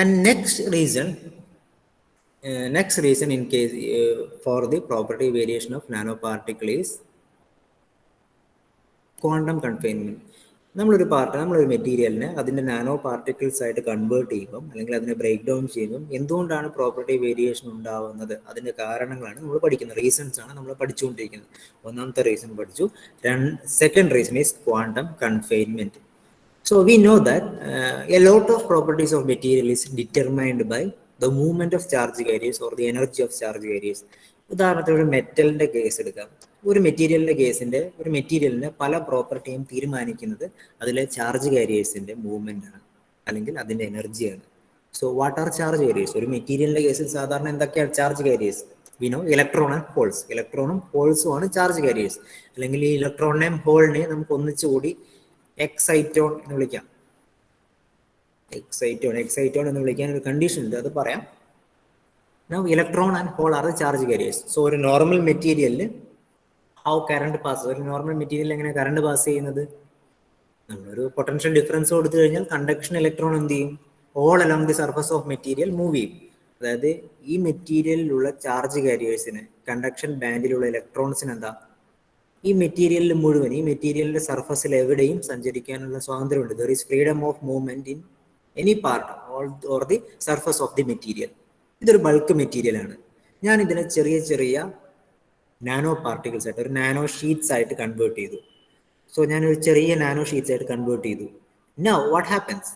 And next reason in case for the property variation of nanoparticle is quantum confinement. നമ്മളൊരു മെറ്റീരിയലിനെ അതിന്റെ നാനോ പാർട്ടിക്കിൾസ് ആയിട്ട് കൺവേർട്ട് ചെയ്യുമ്പം അല്ലെങ്കിൽ അതിനെ ബ്രേക്ക് ഡൗൺ ചെയ്യുമ്പം എന്തുകൊണ്ടാണ് പ്രോപ്പർട്ടി വേരിയേഷൻ ഉണ്ടാവുന്നത്, അതിന്റെ കാരണങ്ങളാണ് നമ്മൾ പഠിക്കുന്നത്. റീസൺസ് ആണ് നമ്മൾ പഠിച്ചുകൊണ്ടിരിക്കുന്നത്. ഒന്നാമത്തെ റീസൺ പഠിച്ചു. Second reason is quantum confinement. So we know that a lot of properties of material is determined by the movement of charge carriers or the energy of charge carriers. ഉദാഹരണത്തിന് ഒരു മെറ്റലിന്റെ കേസ് എടുക്കാം. ഒരു മെറ്റീരിയലിന്റെ പല പ്രോപ്പർട്ടിയും തീരുമാനിക്കുന്നത് അതിലെ ചാർജ് കാരിയേഴ്സിന്റെ മൂവ്മെന്റ് ആണ് അല്ലെങ്കിൽ അതിന്റെ എനർജിയാണ്. So what are charge carriers? ഒരു മെറ്റീരിയലിന്റെ കേസിൽ സാധാരണ എന്തൊക്കെയാണ് charge carriers? We know electron and holes. ഇലക്ട്രോണും ഹോൾസും ആണ് ചാർജ് കാരിയേഴ്സ്. അല്ലെങ്കിൽ ഈ ഇലക്ട്രോണിനെയും ഹോളിനെയും നമുക്ക് ഒന്നിച്ചുകൂടി എക്സൈറ്റോൺ എന്ന് വിളിക്കാം. എക്സൈറ്റോൺ എന്ന് വിളിക്കാൻ ഒരു കണ്ടീഷൻ ഉണ്ട്, അത് പറയാം. Now electron and hole are the charge carriers. So ഒരു നോർമൽ മെറ്റീരിയലിൽ ഹൗ കറണ്ട് പാസ്, ഒരു നോർമൽ മെറ്റീരിയൽ എങ്ങനെ കറണ്ട് പാസ് ചെയ്യുന്നത്, നമ്മളൊരു പൊട്ടൻഷ്യൽ ഡിഫറൻസ് കൊടുത്തു കഴിഞ്ഞാൽ കണ്ടക്ഷൻ ഇലക്ട്രോൺ എന്ത് ചെയ്യും, all along the surface of material move ചെയ്യും. അതായത് ഈ മെറ്റീരിയലിലുള്ള ചാർജ് കാരിയേഴ്സിന്, കണ്ടക്ഷൻ ബാൻഡിലുള്ള ഇലക്ട്രോൺസിന് എന്താ, ഈ മെറ്റീരിയലിൽ മുഴുവൻ, ഈ മെറ്റീരിയലിന്റെ സർഫസിൽ എവിടെയും സഞ്ചരിക്കാനുള്ള സ്വാതന്ത്ര്യമുണ്ട്. There is freedom of movement in any part or the surface of the material. ഇതൊരു ബൾക്ക് മെറ്റീരിയൽ ആണ്. ഞാൻ ഇതിനെ ചെറിയ ചെറിയ നാനോ പാർട്ടിക്കിൾസ് ആയിട്ട്, ഒരു നാനോ ഷീറ്റ്സ് ആയിട്ട് കൺവേർട്ട് ചെയ്തു. സോ ഞാനൊരു ചെറിയ നാനോ ഷീറ്റ്സ് ആയിട്ട് കൺവേർട്ട് ചെയ്തു. നൗ വാട്ട് ഹാപ്പൻസ്,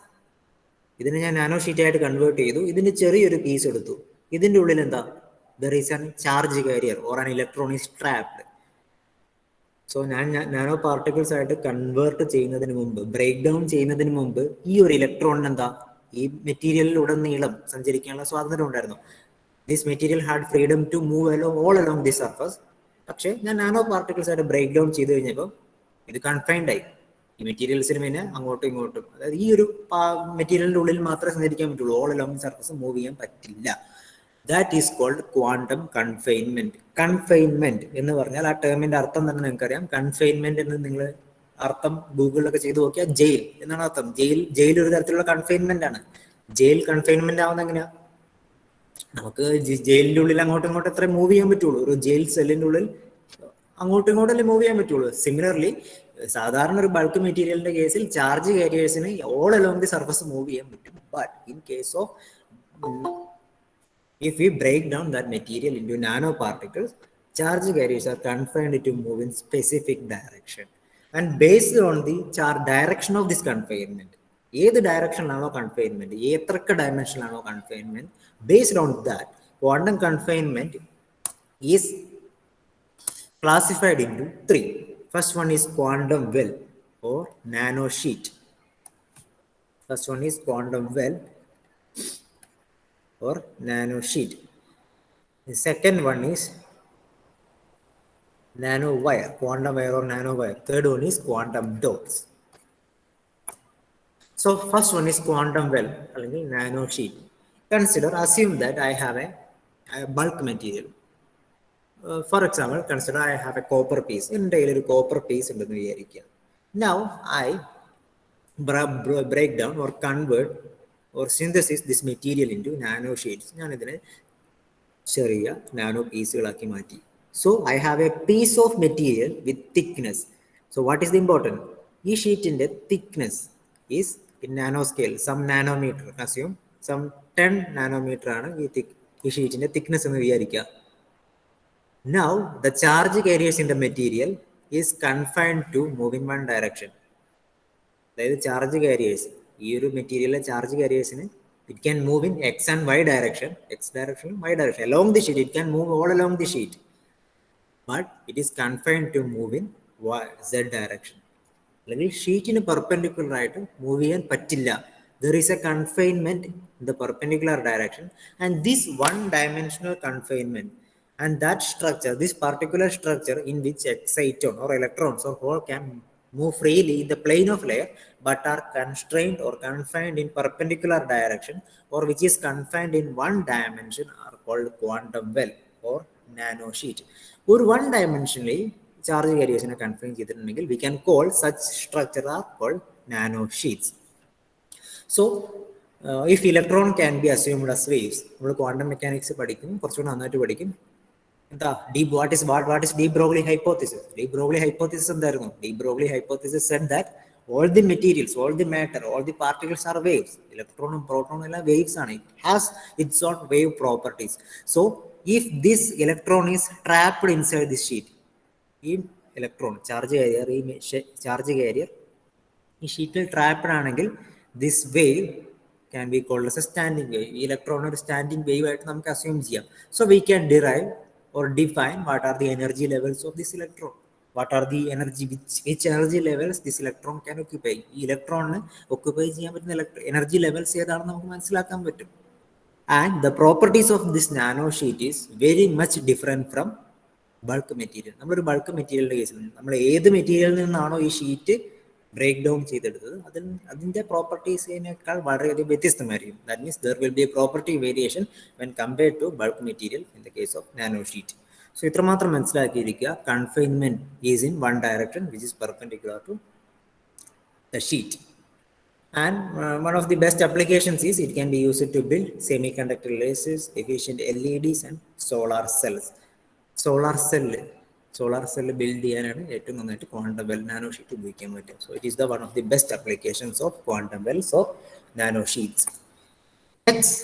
ഇതിനെ ഞാൻ നാനോ ഷീറ്റ് ആയിട്ട് കൺവേർട്ട് ചെയ്തു. ഇതിന്റെ ചെറിയൊരു പീസ് എടുത്തു. ഇതിന്റെ ഉള്ളിൽ എന്താ, there is an charge carrier or an electron is trapped. So ഞാൻ നാനോ പാർട്ടിക്കിൾസ് ആയിട്ട് കൺവേർട്ട് ചെയ്യുന്നതിന് മുമ്പ്, ബ്രേക്ക് ഡൗൺ ചെയ്യുന്നതിന് മുമ്പ് ഈ ഒരു ഇലക്ട്രോണിന് എന്താ, ഈ മെറ്റീരിയലിലുടനീളം സഞ്ചരിക്കാനുള്ള സ്വാതന്ത്ര്യം ഉണ്ടായിരുന്നു. This material had freedom to move all along the surface. പക്ഷേ ഞാൻ നാനോ പാർട്ടിക്കിൾസ് ആയിട്ട് ബ്രേക്ക് ഡൗൺ ചെയ്ത് കഴിഞ്ഞപ്പോൾ ഇത് കൺഫൈൻഡ് ആയി. ഈ മെറ്റീരിയൽസിന് പിന്നെ അങ്ങോട്ടും ഇങ്ങോട്ടും, അതായത് ഈ ഒരു മെറ്റീരിയലിന്റെ ഉള്ളിൽ മാത്രമേ സഞ്ചരിക്കാൻ പറ്റുള്ളൂ, all along the surface move ചെയ്യാൻ പറ്റില്ല. That is called quantum confinement. Confinement എന്ന് പറഞ്ഞാൽ ആ ടേമിന്റെ അർത്ഥം തന്നെ നിങ്ങൾക്കറിയാം. കൺഫൈൻമെന്റ് എന്ന് നിങ്ങൾ അർത്ഥം ഗൂഗിളിലൊക്കെ ചെയ്ത് നോക്കിയാൽ ജയിൽ എന്നാണ് അർത്ഥം. ജയിൽ ഒരു തരത്തിലുള്ള കൺഫൈൻമെന്റ് ആണ്. ജയിൽ കൺഫൈൻമെന്റ് ആവുന്ന എങ്ങനെയാ, നമുക്ക് ജയിലിന്റെ ഉള്ളിൽ അങ്ങോട്ടും ഇങ്ങോട്ടും എത്ര മൂവ് ചെയ്യാൻ പറ്റുള്ളൂ, ഒരു ജയിൽ സെല്ലിന്റെ ഉള്ളിൽ അങ്ങോട്ടും ഇങ്ങോട്ടല്ലേ മൂവ് ചെയ്യാൻ പറ്റുള്ളൂ. സിമിലർലി സാധാരണ ഒരു ബൾക്ക് മെറ്റീരിയലിന്റെ കേസിൽ ചാർജ് കാരിയേഴ്സിന് all along the surface move ചെയ്യാൻ പറ്റും. But in case of, if we break down that material into nanoparticles, charge carriers are confined to move in specific direction. And based on the direction of this confinement, ഏത് ഡയറക്ഷനിലാണോ കൺഫൈൻമെന്റ്, എത്രക്ക ഡയമെൻഷനിലാണോ confinement, based on that, quantum confinement is classified into three. First one is quantum well or nano sheet. First one is quantum well or nano sheet. The second one is nano wire, quantum wire or nano wire. Third one is quantum dots. So first one is quantum well, nano sheet. Consider, assume that I have a bulk material. For example, consider I have a copper piece. In daily copper piece in the area. Now I break down or convert or synthesis this material into nano sheets. ഞാൻ ഇതിനെ ചെറിയ നാനോ പീസുകളാക്കി മാറ്റി. So I have a piece of material with thickness. So what is the important? ഈ ഷീറ്റിന്റെ thickness is in nano scale, some nanometer. Assume some 10 nanometer ആണ് ഈ ഷീറ്റിന്റെ thickness എന്ന് വിചാരിക്കുക. Now the charge carriers in the material is confined to move in one direction. അതായത് ചാർജ് കാരിയേഴ്സ്, ഈ ഒരു മെറ്റീരിയലിലെ ചാർജ് കാരിയേഴ്സിന് it can move in X and Y direction, X direction, Y direction, along the sheet. It can move all along the sheet, but it is confined to move in Z direction. അല്ലെങ്കിൽ ഷീറ്റിന് പെർപെൻഡിക്കുലർ ആയിട്ട് മൂവ് ചെയ്യാൻ പറ്റില്ല. There is a confinement in the perpendicular direction, and this one-dimensional confinement and that structure, this particular structure in which exciton or electrons or hole can move freely in the plane of layer but are constrained or confined in perpendicular direction or which is confined in one dimension are called quantum well or nano sheet. ഒരു one dimensionally charge carriers നെ confine ചെയ്തിട്ടുണ്ടെങ്കിൽ we can call such structure are called nano sheets. So if electron can be assumed as waves, നമ്മൾ ക്വാണ്ടം മെക്കാനിക്സ് പഠിക്കും, കുറച്ചുകൂടി നന്നായിട്ട് പഠിക്കും. എന്താ what is de Broglie hypothesis? De Broglie hypothesis എന്തായിരുന്നു? De Broglie hypothesis said that all the materials, all the matter, all the particles are waves. Electron, proton എല്ലാം waves ആണ്. It has its own wave properties. So if this electron is trapped inside this sheet, ഈ ഇലക്ട്രോൺ ചാർജ് കാരിയർ, ഈ ചാർജ് കാരിയർ ഈ ഷീറ്റിൽ ട്രാപ്ഡ് ആണെങ്കിൽ this wave can be called as a standing wave. ഈ ഇലക്ട്രോൺ ഒരു സ്റ്റാൻഡിംഗ് വേവ് ആയിട്ട് നമുക്ക് അസ്യൂം ചെയ്യാം. So we can derive or define what are the energy levels of this electron, what are the energy, which energy levels this electron can occupy. ഈ ഇലക്ട്രോണിന് occupy ചെയ്യാൻ പറ്റുന്ന energy levels ഏതാണെന്ന് നമുക്ക് മനസ്സിലാക്കാൻ പറ്റും. And the properties of this nano sheet is very much different from bulk material. നമ്മളൊരു ബൾക്ക് മെറ്റീരിയലിന്റെ കേസിൽ നമ്മൾ ഏത് മെറ്റീരിയലിൽ നിന്നാണോ ഈ ഷീറ്റ് ബ്രേക്ക് ഡൗൺ ചെയ്തെടുത്തത് അതിൻ്റെ പ്രോപ്പർട്ടീസിനേക്കാൾ വളരെയധികം വ്യത്യസ്തമായിരിക്കും. That means there will be a property variation when compared to bulk material in the case of nano sheet. So ഇത്രമാത്രം മനസ്സിലാക്കിയിരിക്കുക. Confinement is in one direction which is perpendicular to the sheet. And one of the best applications is it can be used to build semiconductor lasers, efficient LEDs and solar cells. Solar cell build ചെയ്യാനാണ് ഏറ്റവും നന്നായിട്ട് ക്വാണ്ടം വെൽ നാനോ ഷീറ്റ് ഉപയോഗിക്കാൻ പറ്റും. So it is the one of the best applications of quantum Wells of nano sheets. Next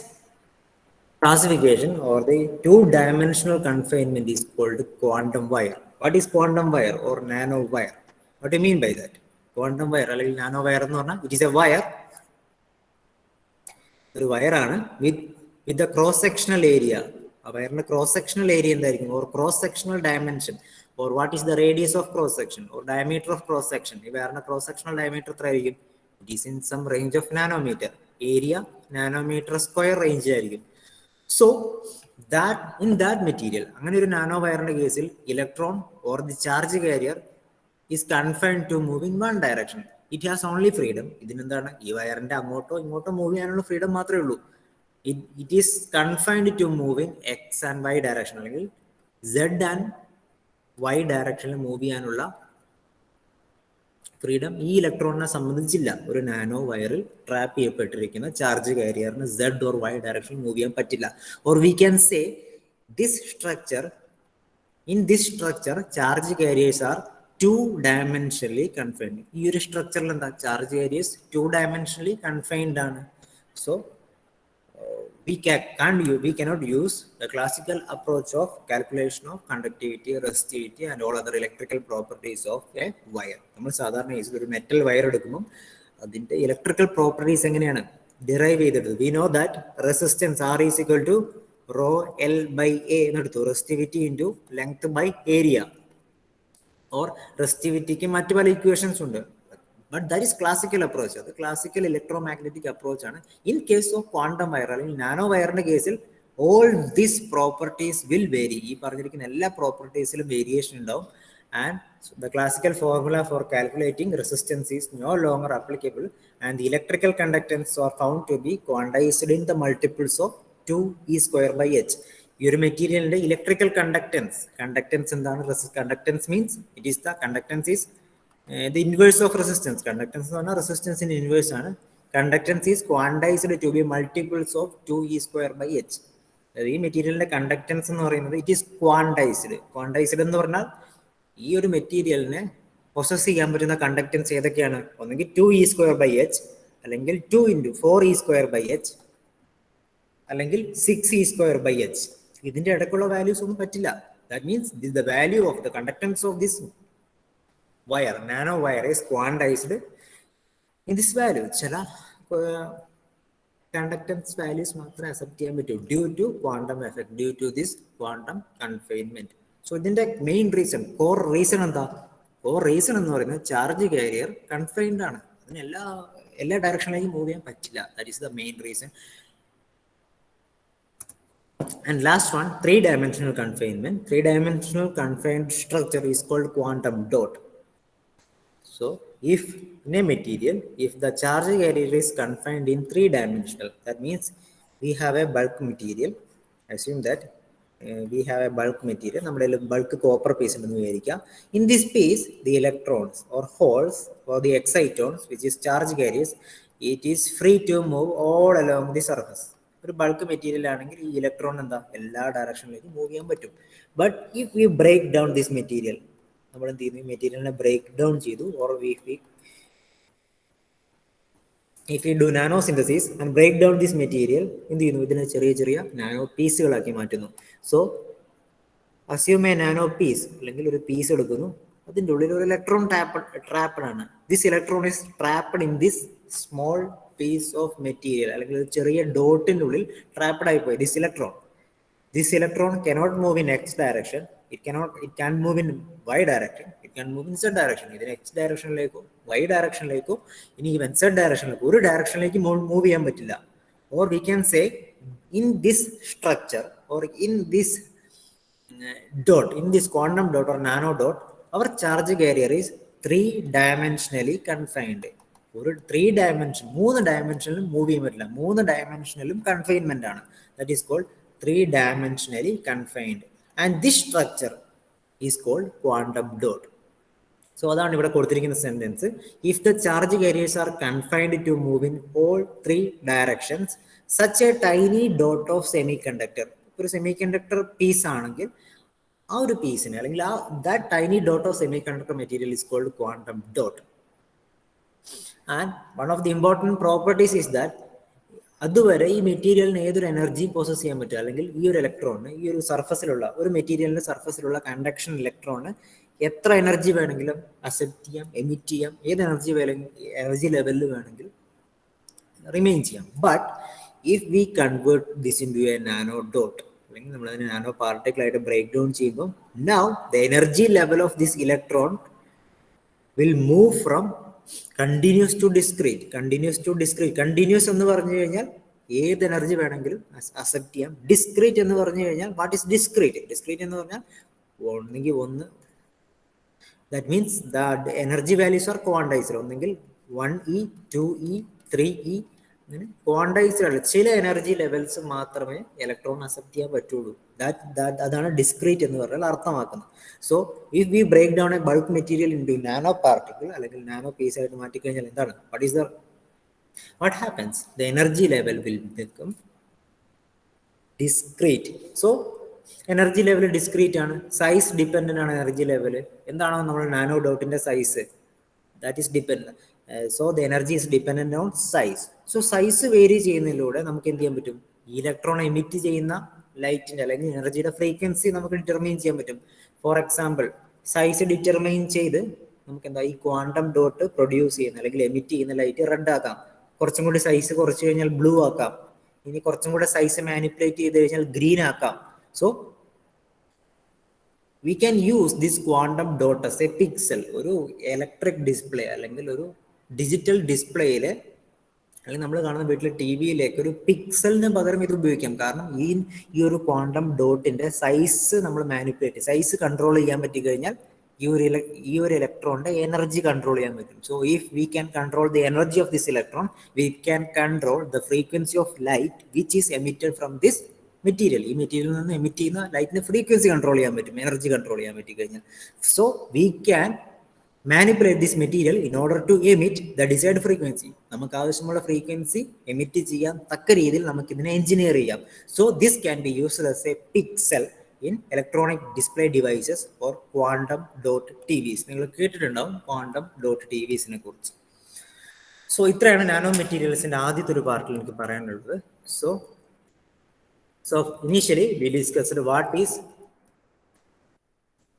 classification or the two-dimensional confinement is called quantum wire. What is quantum wire or nano wire? What do you mean by that? Quantum wire അല്ലെങ്കിൽ നാനോ വയർ എന്ന് പറഞ്ഞാൽ ഇറ്റ് ഈസ് എ വയർ, ഒരു വയറാണ് with the cross sectional area. ആ വയറിന്റെ ക്രോസ് സെക്ഷണൽ ഏരിയ എന്തായിരിക്കും, or cross sectional dimension, or what is the radius of cross section or diameter of cross section. ഈ വയറിന്റെ ക്രോസ് സെക്ഷണൽ ഡയമീറ്റർ എത്ര ആയിരിക്കും? It is in some range of nanometre. Area nanometre square range ആയിരിക്കും. So that in that material, അങ്ങനെ ഒരു നാനോ വയറിന്റെ കേസിൽ electron or the charge carrier is confined to move in one direction. It has only freedom. ഇതിനെന്താണ്, ഈ വയറിന്റെ അങ്ങോട്ടോ ഇങ്ങോട്ടോ മൂവ് ചെയ്യാനുള്ള ഫ്രീഡം മാത്രമേ ഉള്ളൂ. It is confined to move in x and y direction, അല്ലെങ്കിൽ z and y ഡയറക്ഷനിൽ മൂവ് ചെയ്യാനുള്ള ഫ്രീഡം ഈ ഇലക്ട്രോണിനെ സംബന്ധിച്ചില്ല. ഒരു നാനോ വയറിൽ ട്രാപ്പ് ചെയ്യപ്പെട്ടിരിക്കുന്ന ചാർജ് കാരിയറിന് z or y ഡയറക്ഷനിൽ മൂവ് ചെയ്യാൻ പറ്റില്ല. Or we can say this structure, in this structure charge carriers are two-dimensionally confined. ഈ ഒരു സ്ട്രക്ചറിൽ എന്താ, ചാർജ് കാരിയേഴ്സ് two-dimensionally confined ആണ്. So we cannot use the classical approach of calculation of conductivity, resistivity and all other electrical properties of a wire. നമ്മൾ സാധാരണ ഒരു മെറ്റൽ വയർ എടുക്കുമ്പോൾ അതിന്റെ ഇലക്ട്രിക്കൽ പ്രോപ്പർട്ടീസ് എങ്ങനെയാണ് ഡിറൈവ് ചെയ്തെടുത്തത്. We know that resistance R is equal to rho L by A എന്നെടുത്തു. Resistivity into length by area. Or റെസിസ്റ്റിവിറ്റിക്ക് മറ്റു പല ഇക്വേഷൻസ് ഉണ്ട്. But that is classical approach. അത് ക്ലാസിക്കൽ ഇലക്ട്രോ മാഗ്നറ്റിക് അപ്രോച്ച് ആണ്. In case of quantum wire അല്ലെങ്കിൽ നാനോ വയറിന്റെ കേസിൽ all this properties will vary. ഈ പറഞ്ഞിരിക്കുന്ന എല്ലാ പ്രോപ്പർട്ടീസിലും വേരിയേഷൻ ഉണ്ടാവും. And the classical formula for calculating resistance is no longer applicable and the electrical conductance are found to be quantized in the multiples of 2e²/h. ഈ ഒരു മെറ്റീരിയലിന്റെ ഇലക്ട്രിക്കൽ കണ്ടക്ടൻസ് എന്താണ്? Conductance means it is the conductance is the inverse of resistance. Conductance എന്ന് പറഞ്ഞാൽ റെസിസ്റ്റൻസിന്റെ ഇൻവേഴ്സ് ആണ്. Conductance is quantized to be multiples of 2e²/h. അതായത് ഈ മെറ്റീരിയലിന്റെ കണ്ടക്ടൻസ് എന്ന് പറയുന്നത് ഇറ്റ് ഈസ് ക്വാണ്ടൈസ്ഡ് എന്ന് പറഞ്ഞാൽ ഈ ഒരു മെറ്റീരിയലിനെ പൊസസ് ചെയ്യാൻ പറ്റുന്ന കണ്ടക്ടൻസ് ഏതൊക്കെയാണ്? ഒന്നെങ്കിൽ 2e²/h, അല്ലെങ്കിൽ 2 × 4e²/h, അല്ലെങ്കിൽ 6e²/h. ഇതിന്റെ ഇടയ്ക്കുള്ള വാല്യൂസ് ഒന്നും പറ്റില്ല. That means the value of the conductance of this wire, nano wire, is quantized in this value. ചില കണ്ടക്ടൻസ് വാല്യൂസ് മാത്രമേ അക്സെപ്റ്റ് ചെയ്യാൻ പറ്റൂ due to quantum effect, due to this quantum confinement. So ഇതിന്റെ മെയിൻ റീസൺ, കോർ റീസൺ എന്താ? കോർ റീസൺ എന്ന് പറയുന്നത് ചാർജ് കാരിയർ കൺഫൈൻഡ് ആണ്. അതിന് എല്ലാ ഡയറക്ഷനിലേക്കും മൂവ് ചെയ്യാൻ പറ്റില്ല. That is the main reason. And last one, three-dimensional confinement. Three-dimensional confined structure is called quantum dot. So if in a material, if the charge carrier is confined in three-dimensional, that means we have a bulk material. Assume that we have a bulk material. നമ്മുടെ bulk copper piece ഉണ്ടെന്ന് വിചാരിക്കുക. In this piece, the electrons or holes or the excitons, which is charge carriers, it is free to move all along the surface. ഒരു ബൾക്ക് മെറ്റീരിയൽ ആണെങ്കിൽ ഈ ഇലക്ട്രോൺ എന്താ എല്ലാ ഡയറക്ഷനിലേക്കും മൂവ് ചെയ്യാൻ പറ്റും. But if we break down this material, നമ്മൾ എന്ത് ചെയ്യുന്നു, മെറ്റീരിയലിനെ ബ്രേക്ക് ഡൗൺ ചെയ്തു. Or if we do nano synthesis and break down this material, എന്ത് ചെയ്യുന്നു, ഇതിനെ ചെറിയ ചെറിയ നാനോ പീസുകളാക്കി മാറ്റുന്നു. So assume a nano piece, അല്ലെങ്കിൽ ഒരു പീസ് എടുക്കുന്നു, അതിൻ്റെ ഉള്ളിൽ ഒരു ഇലക്ട്രോൺ ട്രാപ്പഡ് ആണ്. This electron is trapped in this small piece of material, അല്ലെങ്കിൽ ഒരു ചെറിയ ഡോട്ടിൻ്റെ ഉള്ളിൽ ട്രാപ്പഡ് ആയി പോയി this electron cannot move in x direction, it can move in y direction, it can move in z direction. ഇതിന് x ഡയറക്ഷനിലേക്കോ y ഡയറക്ഷനിലേക്കോ ഇനി ഈവൻ z ഡയറക്ഷനിലേക്കോ ഒരു ഡയറക്ഷനിലേക്ക് മൂവ് ചെയ്യാൻ പറ്റില്ല. Or we can say in this structure or in this quantum dot or nano dot, our charge carrier is 3-dimensionally confined. ഒരു 3 ഡയമെൻഷനിലും മൂവ് ചെയ്യാൻ പറ്റില്ല, 3 ഡയമെൻഷനിലും കൺഫൈൻമെന്റ് ആണ്. That is called 3-dimensionally confined. And this structure is called quantum dot. So അതാണ് ഇവിടെ കൊടുത്തിരിക്കുന്ന sentence. If the charge carriers are confined to move in all 3 directions such a tiny dot of semi conductor. ഒരു സെമി കണ്ടക്ടർ പീസ് ആണെങ്കിൽ ആ ഒരു പീസിന് അല്ലെങ്കിൽ ആ that tiny dot of semi conductor material is called quantum dot. And one of the important properties is that അതുവരെ ഈ മെറ്റീരിയലിന് ഏതൊരു എനർജി പ്രോസസ് ചെയ്യാൻ പറ്റും, അല്ലെങ്കിൽ ഈ ഒരു ഇലക്ട്രോണിന് ഈ ഒരു സർഫസിലുള്ള ഒരു മെറ്റീരിയലിന്റെ സർഫസിലുള്ള കണ്ടക്ഷൻ ഇലക്ട്രോണിന് എത്ര എനർജി വേണമെങ്കിലും അക്സെപ്റ്റ് ചെയ്യാം, എമിറ്റ് ചെയ്യാം, ഏത് എനർജി ലെവലിൽ വേണമെങ്കിലും റിമെയിൻ ചെയ്യാം. But if we convert this in to a nano dot, അല്ലെങ്കിൽ നമ്മൾ അതിനെ നാനോ പാർട്ടിക്കിൾ ആയിട്ട് ബ്രേക്ക് ഡൗൺ ചെയ്യുമ്പോൾ now the energy level of this electron will move from continuous to discrete. Continuous എന്ന് പറഞ്ഞു കഴിഞ്ഞാൽ ഏത് എനർജി വേണമെങ്കിലും അക്സെപ്റ്റ് ചെയ്യാം. ഡിസ്ക്രീറ്റ് എന്ന് പറഞ്ഞു കഴിഞ്ഞാൽ വാട്ട് ഈസ് ഡിസ്ക്രീറ്റ് എന്ന് പറഞ്ഞാൽ ഒന്നെങ്കിൽ ഒന്ന്, that means the energy values are quantized. ഒന്നെങ്കിൽ 1E 2E 3E അങ്ങനെ ക്വാണ്ടൈസ്ഡ് ആണ്. ചില എനർജി ലെവൽസ് മാത്രമേ ഇലക്ട്രോൺ അക്സെപ്റ്റ് ചെയ്യാൻ പറ്റുള്ളൂ. അതാണ് ഡിസ്ക്രീറ്റ് എന്ന് പറഞ്ഞാൽ അർത്ഥമാക്കുന്നത്. So if we break down a bulk material in to nano particle അല്ലെങ്കിൽ നാനോ പീസ് ആയിട്ട് മാറ്റിക്കഴിഞ്ഞാൽ എന്താണ്, what happens, the energy level will become discrete. So energy level discrete ആണ്, സൈസ് ഡിപ്പെൻഡന്റ് ആണ്. എനർജി ലെവൽ എന്താണോ നമ്മൾ nano ഡോട്ടിന്റെ size, that is dependent. So the energy is dependent on size. So size vary ചെയ്യുന്നതിലൂടെ നമുക്ക് എന്ത് ചെയ്യാൻ പറ്റും, ഇലക്ട്രോൺ എമിറ്റ് ചെയ്യുന്ന ലൈറ്റിന്റെ അല്ലെങ്കിൽ എനർജിയുടെ ഫ്രീക്വൻസി നമുക്ക് ഡിറ്റർമൈൻ ചെയ്യാൻ പറ്റും. ഫോർ എക്സാമ്പിൾ, സൈസ് ഡിറ്റർമൈൻ ചെയ്ത് നമുക്ക് എന്താ ഈ ക്വാണ്ടം ഡോട്ട് പ്രൊഡ്യൂസ് ചെയ്യുന്ന അല്ലെങ്കിൽ എമിറ്റ് ചെയ്യുന്ന ലൈറ്റ് റെഡ് ആക്കാം, കുറച്ചും കൂടി സൈസ് കുറച്ച് കഴിഞ്ഞാൽ ബ്ലൂ ആക്കാം, ഇനി കുറച്ചും കൂടെ സൈസ് മാനിപ്പുലേറ്റ് ചെയ്ത് കഴിഞ്ഞാൽ ഗ്രീൻ ആക്കാം. So we can use this quantum dot as a pixel. ഒരു ഇലക്ട്രിക് ഡിസ്പ്ലേ അല്ലെങ്കിൽ ഒരു ഡിജിറ്റൽ ഡിസ്പ്ലേയില് അല്ലെങ്കിൽ നമ്മൾ കാണുന്ന വീട്ടിലെ ടി വിയിലേക്ക് ഒരു പിക്സലിന് പകരം ഇത് ഉപയോഗിക്കാം. കാരണം ഈ ഒരു ക്വാണ്ടം ഡോട്ടിന്റെ സൈസ് നമ്മൾ മാനിപ്പുലേറ്റ്, സൈസ് കൺട്രോൾ ചെയ്യാൻ പറ്റി കഴിഞ്ഞാൽ ഈ ഒരു ഇലക്ട്രോണിന്റെ എനർജി കൺട്രോൾ ചെയ്യാൻ പറ്റും. So if we can control the energy of this electron, we can control the frequency of light which is emitted from this material. ഈ മെറ്റീരിയലിൽ നിന്ന് എമിറ്റ് ചെയ്യുന്ന ലൈറ്റിന്റെ ഫ്രീക്വൻസി കൺട്രോൾ ചെയ്യാൻ പറ്റും, എനർജി കൺട്രോൾ ചെയ്യാൻ പറ്റി കഴിഞ്ഞാൽ. So we can manipulate this material in order to emit the desired frequency. നമുക്ക് ആവശ്യമുള്ള ഫ്രീക്വൻസി എമിറ്റ് ചെയ്യാൻ തക്ക രീതിയിൽ നമുക്ക് ഇതിനെ എഞ്ചിനീയർ ചെയ്യാം. So this can be used as a pixel in electronic display devices or quantum dot TVs. നിങ്ങൾ കേട്ടിട്ടുണ്ടാവും ക്വാണ്ടം ഡോട്ട് ടി വിസിനെ കുറിച്ച്. സോ ഇത്രയാണ് നാനോ മെറ്റീരിയൽസിന്റെ ആദ്യത്തെ ഒരു പാർട്ടിൽ എനിക്ക് പറയാനുള്ളത്. So initially we discussed what is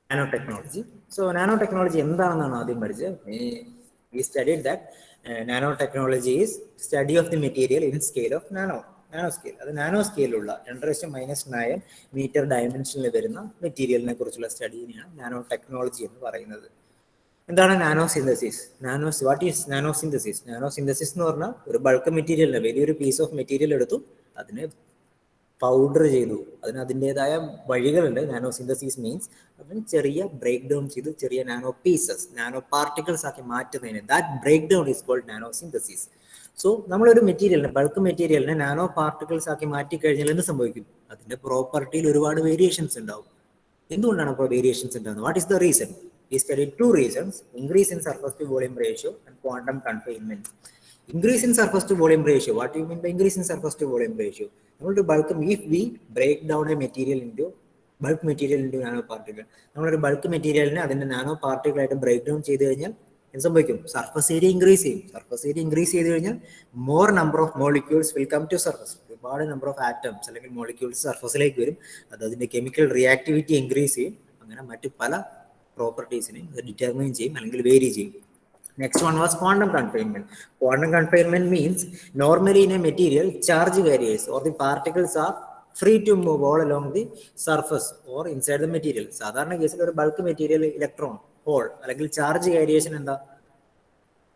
nanotechnology. So nanotechnology എന്താണെന്നാണ് ആദ്യം പഠിച്ചത്. We studied that nanotechnology is study of the material in scale of nanoscale. അത് നാനോ സ്കെയിലുള്ള 10⁻⁹ മീറ്റർ ഡയമെൻഷനിൽ വരുന്ന മെറ്റീരിയലിനെ കുറിച്ചുള്ള സ്റ്റഡിയാണ് നാനോ ടെക്നോളജി എന്ന് പറയുന്നത്. എന്താണ് nano synthesis? What is nano synthesis? Nano synthesis എന്ന് പറഞ്ഞാൽ ഒരു ബൾക്ക് മെറ്റീരിയലിന് വലിയൊരു പീസ് ഓഫ് മെറ്റീരിയൽ എടുത്തു, അതിനെ പൗഡർ ചെയ്തു, അതിന് അതിൻ്റെതായ വഴികളുണ്ട്. നാനോ സിന്തസിസ് മീൻസ് അതിന് ചെറിയ ബ്രേക്ക് ഡൗൺ ചെയ്ത് ചെറിയ നാനോ പീസസ്, നാനോ പാർട്ടിക്കിൾസ് ആക്കി മാറ്റുന്നതിന് that break down is called nano synthesis. So നമ്മളൊരു മെറ്റീരിയലിനെ, ബൾക്ക് മെറ്റീരിയലിനെ നാനോ പാർട്ടിക്കിൾസ് ആക്കി മാറ്റി കഴിഞ്ഞാൽ എന്ത് സംഭവിക്കും? അതിന്റെ പ്രോപ്പർട്ടിയിൽ ഒരുപാട് വേരിയേഷൻസ് ഉണ്ടാവും. എന്തുകൊണ്ടാണ് അപ്പോൾ വേരിയേഷൻസ് ഉണ്ടാകുന്നത്? What is the reason? We studied 2 reasons: increase in surface to volume ratio and quantum confinement. Increase in surface to volume ratio. What do you mean by increase in surface to volume ratio? If we break down a material into bulk material into nanoparticle, നമ്മളൊരു ബൾക്ക് മെറ്റീരിയലിനെ അതിന്റെ നാനോ പാർട്ടിക്കിൾ ആയിട്ട് ബ്രേക്ക് ഡൗൺ ചെയ്ത് കഴിഞ്ഞാൽ എന്ത് സംഭവിക്കും? സർഫസ് ഏരിയ ഇൻക്രീസ് ചെയ്യും. സർഫസ് ഏരിയ ഇൻക്രീസ് ചെയ്ത് കഴിഞ്ഞാൽ more number of molecules will come to surface. ഒരുപാട് നമ്പർ ഓഫ് ആറ്റംസ് അല്ലെങ്കിൽ മോളിക്യൂൾസ് സർഫസിലേക്ക് വരും. അത് അതിന്റെ കെമിക്കൽ റിയാക്ടിവിറ്റി ഇൻക്രീസ് ചെയ്യും. അങ്ങനെ മറ്റു പല പ്രോപ്പർട്ടീസിനെ ഡിറ്റർമൈൻ ചെയ്യും അല്ലെങ്കിൽ വേരി ചെയ്യും. Next one was quantum confinement. Quantum confinement means normally in a material charge carriers or the particles are free to move all along the surface or inside the material. സാധാരണ കേസിൽ ഒരു ബൾക്ക് മെറ്റീരിയൽ ഇലക്ട്രോൺ ഹോൾ അല്ലെങ്കിൽ ചാർജ് കാരിയേഷൻ എന്താ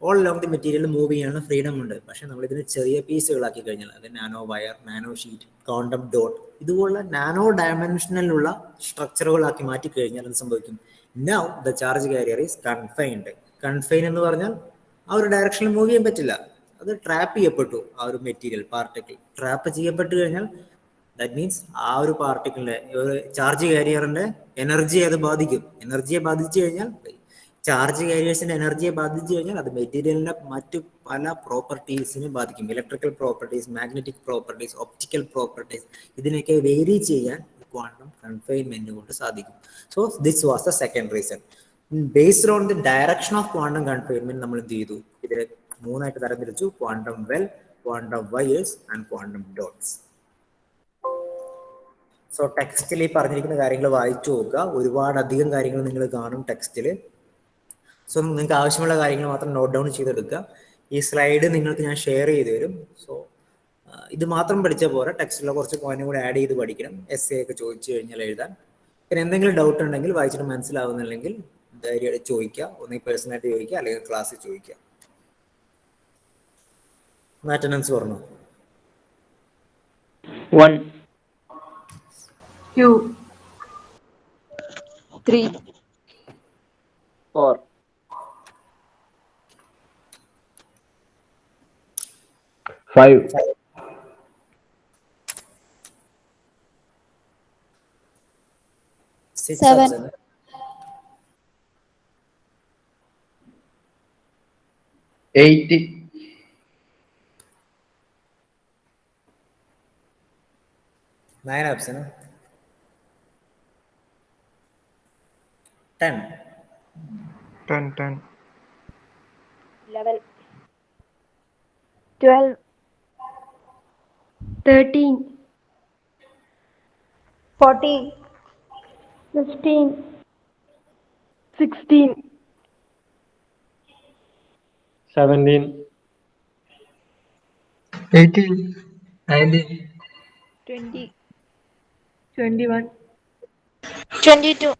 all along the material move ചെയ്യാനുള്ള ഫ്രീഡം ഉണ്ട്. പക്ഷെ നമ്മൾ ഇതിന് ചെറിയ പീസുകളാക്കി കഴിഞ്ഞാൽ അത് nano wire, nano sheet, quantum dot ഇതുപോലുള്ള നാനോ ഡയമെൻഷനിലുള്ള സ്ട്രക്ചറുകളാക്കി മാറ്റി കഴിഞ്ഞാൽ എന്ത് സംഭവിക്കും? Now the charge carrier is confined. Confine എന്ന് പറഞ്ഞാൽ ആ ഒരു ഡയറക്ഷനിൽ മൂവ് ചെയ്യാൻ പറ്റില്ല, അത് ട്രാപ്പ് ചെയ്യപ്പെട്ടു. ആ ഒരു മെറ്റീരിയൽ പാർട്ടിക്കിൾ ട്രാപ്പ് ചെയ്യപ്പെട്ട് കഴിഞ്ഞാൽ ദാറ്റ് മീൻസ് ആ ഒരു പാർട്ടിക്കിളിന്റെ ഒരു ചാർജ് കാരിയറിന്റെ എനർജിയെ അത് ബാധിക്കും. എനർജിയെ ബാധിച്ചു കഴിഞ്ഞാൽ, ചാർജ് കാരിയേഴ്സിന്റെ എനർജിയെ ബാധിച്ചു കഴിഞ്ഞാൽ അത് മെറ്റീരിയലിന്റെ മറ്റു പല പ്രോപ്പർട്ടീസിനെ ബാധിക്കും. Electrical properties, magnetic properties, optical properties, ഇതിനൊക്കെ വേരി ചെയ്യാൻ ക്വാണ്ടം കൺഫൈൻമെന്റ് കൊണ്ട് സാധിക്കും. So this was the second reason. Based on the direction of quantum confinement നമ്മൾ എന്ത് ചെയ്തു, ഇതിനെ മൂന്നായിട്ട് തരംതിരിച്ചു: quantum well, quantum wires and quantum dots. So ടെക്സ്റ്റിൽ ഈ പറഞ്ഞിരിക്കുന്ന കാര്യങ്ങൾ വായിച്ചു നോക്കുക. ഒരുപാടധികം കാര്യങ്ങൾ നിങ്ങൾ കാണും ടെക്സ്റ്റിൽ. സോ നിങ്ങൾക്ക് ആവശ്യമുള്ള കാര്യങ്ങൾ മാത്രം നോട്ട് ഡൗൺ ചെയ്തെടുക്കുക. ഈ സ്ലൈഡ് നിങ്ങൾക്ക് ഞാൻ ഷെയർ ചെയ്ത് തരും. സോ ഇത് മാത്രം പഠിച്ചാൽ പോരാ, ടെക്സ്റ്റിലെ കുറച്ച് പോയിന്റ് കൂടെ ആഡ് ചെയ്ത് പഠിക്കണം, എസ് ഒക്കെ ചോദിച്ചു കഴിഞ്ഞാൽ എഴുതാൻ. പിന്നെ എന്തെങ്കിലും ഡൗട്ട് ഉണ്ടെങ്കിൽ, വായിച്ചിട്ട് മനസ്സിലാവുന്നില്ലെങ്കിൽ ധൈര്യമായിട്ട് ചോദിക്കുക. ഒന്നെങ്കിൽ പേഴ്സണലായിട്ട് ചോദിക്കുക, അല്ലെങ്കിൽ ക്ലാസ്സിൽ ചോദിക്കുക. അറ്റൻഡൻസ് പറഞ്ഞു. 1 2 3 4 5 6 7 option. 8 9 option. 10. 10 11 12 13 14 15 16 17 18 19 20 21 22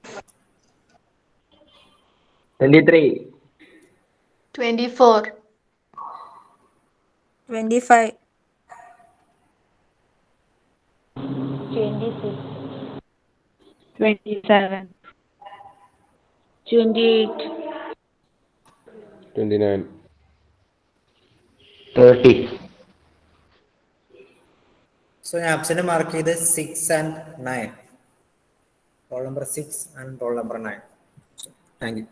23 24 25 26 27 28 29 30 സോ ഞാൻ ആപ്ഷന് മാർക്ക് ചെയ്ത് 6 and 9. Roll number 6 and roll number 9. Thank you.